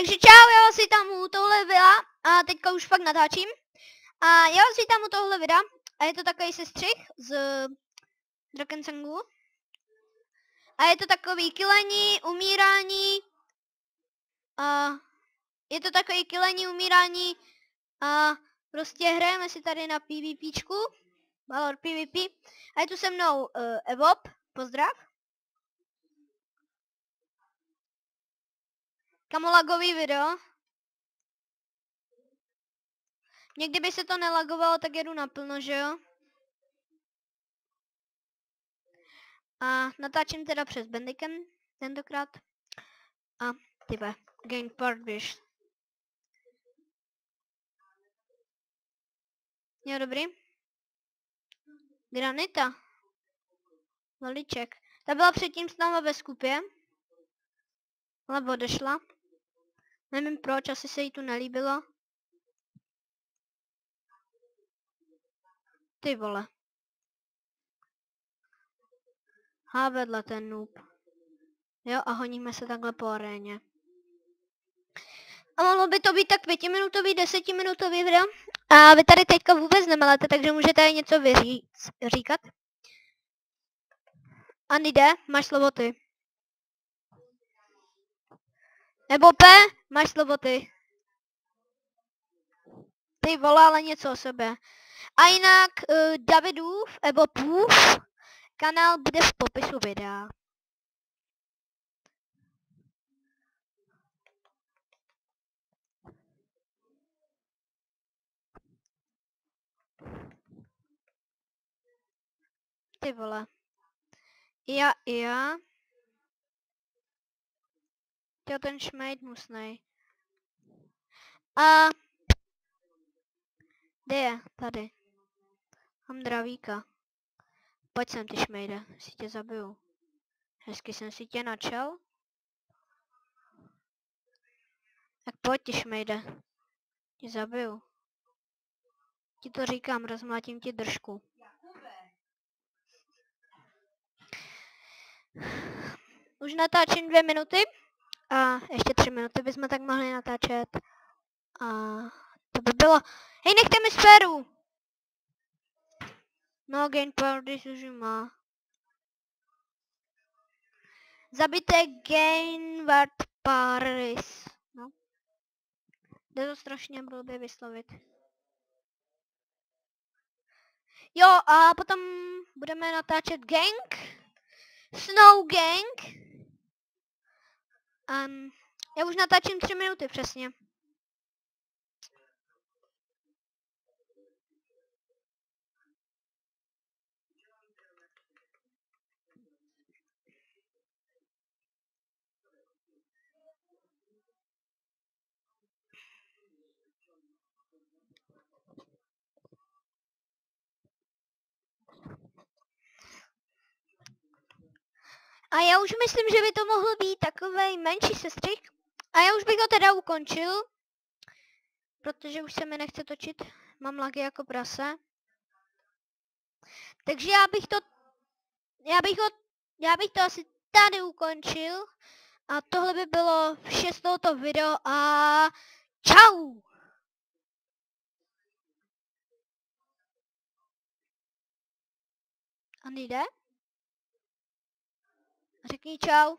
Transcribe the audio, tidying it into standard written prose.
Takže čau, já vás vítám u tohle videa a teďka už fakt natáčím. A já vás vítám u tohle videa a je to takový sestřih z Drakensanglu. A je to takový kylení, umírání. A je to takový kylení, umírání. A prostě hrajeme si tady na PvPčku. Valor PvP. A je tu se mnou Evop, pozdrav. Kamolagový video. Někdy by se to nelagovalo, tak jedu naplno, že jo? A natáčím teda přes Bandicam tentokrát. A tyve, Gang Parkbridge. Jo, dobrý. Granita. Valiček. Ta byla předtím s náma ve skupě. Ale odešla. Nevím proč, asi se jí tu nelíbilo. Ty vole. A vedle ten noob. Jo, a honíme se takhle po aréně. A mohlo by to být tak 5minutový, 10minutový video. A vy tady teďka vůbec nemelete, takže můžete něco říkat. Anide, máš slovo ty. Nebo P, máš slovo ty. Ty vole, ale něco o sebe. A jinak Davidův, Evopův kanál bude v popisu videa. Ty vole. Já. Jo, ten šmejd musnej. A kde je? Tady. Mám dravíka. Pojď sem, ty šmejde, si tě zabiju. Hezky jsem si tě načal. Tak pojď, ty šmejde. Tě zabiju. Ti to říkám, rozmlátím ti držku. Už natáčím 2 minuty. A ještě 3 minuty bychom tak mohli natáčet. A to by bylo... Hej, nechte mi sféru! No, Game Paradise už má. Zabité Gainward Paris. No. Jde to strašně blbě vyslovit. Jo, a potom budeme natáčet Gang. Snow Gang. Já už natáčím 3 minuty přesně. A já už myslím, že by to mohl být takovej menší sestřih. A já už bych ho teda ukončil. Protože už se mi nechce točit. Mám lagy jako prase. Takže já bych to asi tady ukončil. A tohle by bylo vše z tohoto video a čau! A nejde? Řekni čau.